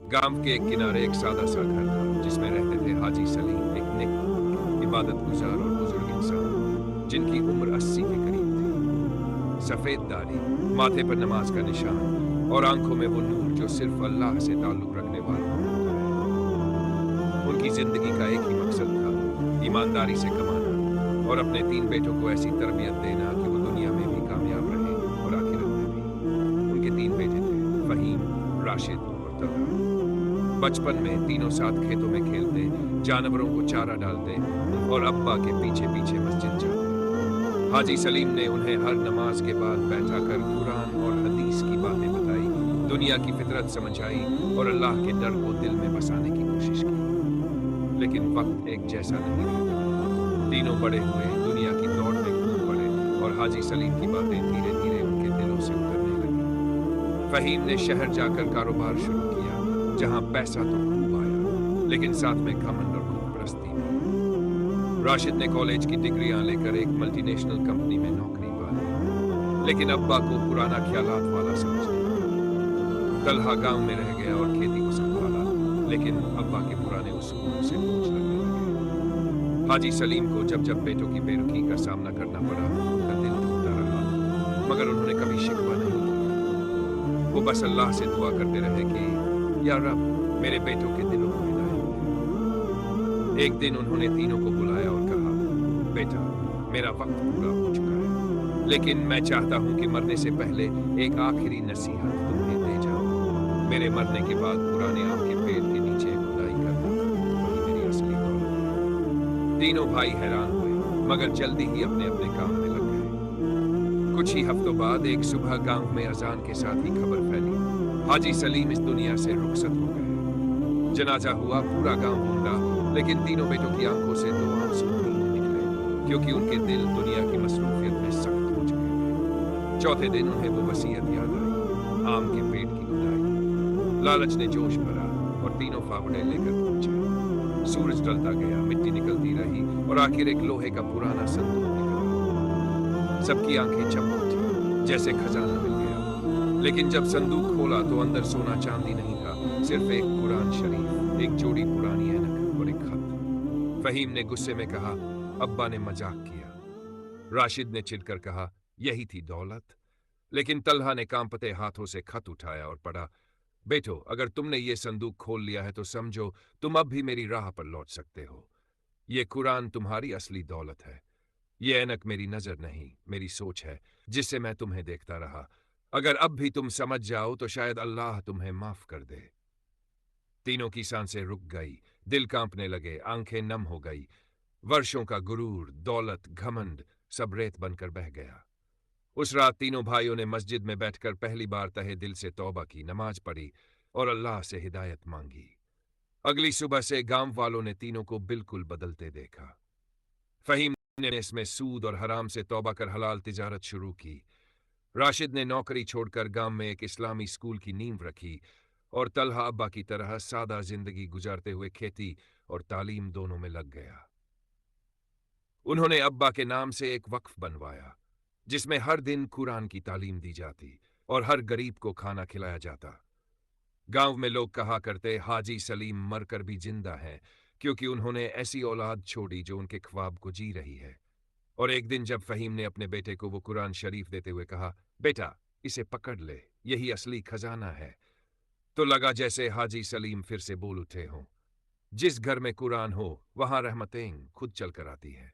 गांव के एक किनारे एक सादा सा घर था जिसमें रहते थे हाजी सलीम, एक नेक इबादत गुजार और बुजुर्ग इंसान जिनकी उम्र 80 के करीब थी। सफेद दाढ़ी, माथे पर नमाज का निशान और आंखों में वो नूर जो सिर्फ अल्लाह से ताल्लुक रखने वालों को होता है। उनकी जिंदगी का एक ही मकसद था, ईमानदारी से कमाना और अपने 3 बेटों को ऐसी तरबियत देना कि वो दुनिया में भी कामयाब रहे और आखिरत में भी। उनके 3 बेटे थे, फहीम, राशिद और तलहा। बचपन में तीनों साथ खेतों में खेलते, जानवरों को चारा डालते और अब्बा के पीछे पीछे मस्जिद जाते। हाजी सलीम ने उन्हें हर नमाज के बाद बैठाकर कुरान और हदीस की बातें बताई, दुनिया की फितरत समझाई और अल्लाह के डर को दिल में बसाने की कोशिश की। लेकिन वक्त एक जैसा नहीं रहता। तीनों बड़े हुए, दुनिया की दौड़ में कूद पड़े और हाजी सलीम की बातें धीरे धीरे उनके दिलों से उतरने लगी। फहीम ने शहर जाकर कारोबार शुरू किया, जहां पैसा तो खूब आया, लेकिन साथ में घमंड और खुदपरस्ती भी। राशिद ने कॉलेज की डिग्रियां लेकर एक मल्टीनेशनल कंपनी में नौकरी पा ली, लेकिन अब्बा को पुराना ख्यालात वाला समझ लिया। तलहा गांव में रह गया और खेती को संभाला, लेकिन अब्बा के पुराने उसूलों से बोझ लगने लगे। हाजी सलीम को जब जब बेटों की बेरुखी का सामना करना पड़ा, उनका दिल टूटता रहा, मगर उन्होंने कभी शिकवा नहीं किया। वो बस अल्लाह से दुआ करते रहे कि या रब, मेरे बेटों के दिलों को हिदायत दे। एक दिन उन्होंने तीनों को बुलाया और कहा, बेटा, मेरा वक्त पूरा हो चुका है, लेकिन मैं चाहता हूं कि मरने से पहले एक आखिरी नसीहत तुम्हें दे जाऊं। मेरे मरने के बाद पुराने आम के पेड़ के नीचे खुदाई करना, वही मेरी असली दौलत है। तीनों भाई हैरान हुए, मगर जल्दी ही अपने अपने काम में लग गए। कुछ ही हफ्तों बाद एक सुबह गांव में अजान के साथ ही खबर फैली, हाजी सलीम इस दुनिया से रुखसत हो गए। जनाजा हुआ, पूरा गांव ढूंढा, लेकिन तीनों बेटों की आंखों से 2 आंसू नहीं निकले, क्योंकि उनके दिल दुनिया की मसरूफियत में सख्त हो चुके थे। चौथे दिन उन्हें वो वसीयत याद आई, आम के पेड़ की खुदाई। लालच ने जोश भरा और तीनों फावड़े लेकर पहुंचे। सूरज ढलता गया, मिट्टी निकलती रही और आखिर एक लोहे का पुराना संदूक निकला। सबकी आंखें चमक उठी, जैसे खजाना मिल गया। लेकिन जब संदूक खोला तो अंदर सोना चांदी नहीं था, सिर्फ एक कुरान शरीफ, एक जोड़ी पुरानी ऐनक और एक खत। फहीम ने गुस्से में कहा, अब्बा ने मजाक किया। राशिद ने चिढ़कर कहा, यही थी दौलत। लेकिन तलहा ने कांपते हाथों से खत उठाया और पढ़ा, बेटो, अगर तुमने ये संदूक खोल लिया है तो समझो तुम अब भी मेरी राह पर लौट सकते हो। ये कुरान तुम्हारी असली दौलत है। ये ऐनक मेरी नजर नहीं, मेरी सोच है, जिससे मैं तुम्हें देखता रहा। अगर अब भी तुम समझ जाओ तो शायद अल्लाह तुम्हें माफ कर दे। तीनों की सांसें रुक गई, दिल कांपने लगे, आंखें नम हो गई। वर्षों का गुरूर, दौलत, घमंड सब रेत बनकर बह गया। उस रात तीनों भाइयों ने मस्जिद में बैठकर पहली बार तहे दिल से तौबा की, नमाज पढ़ी और अल्लाह से हिदायत मांगी। अगली सुबह से गांव वालों ने तीनों को बिल्कुल बदलते देखा। फहीम ने इसमें सूद और हराम से तौबा कर हलाल तिजारत शुरू की। राशिद ने नौकरी छोड़कर गांव में एक इस्लामी स्कूल की नींव रखी और तलहा अब्बा की तरह सादा जिंदगी गुजारते हुए खेती और तालीम दोनों में लग गया। उन्होंने अब्बा के नाम से एक वक्फ बनवाया, जिसमें हर दिन कुरान की तालीम दी जाती और हर गरीब को खाना खिलाया जाता। गांव में लोग कहा करते, हाजी सलीम मरकर भी जिंदा हैं, क्योंकि उन्होंने ऐसी औलाद छोड़ी जो उनके ख्वाब को जी रही है। और एक दिन जब फहीम ने अपने बेटे को वो कुरान शरीफ देते हुए कहा, बेटा, इसे पकड़ ले, यही असली खजाना है, तो लगा जैसे हाजी सलीम फिर से बोल उठे हों, जिस घर में कुरान हो वहां रहमतें खुद चल कर आती है।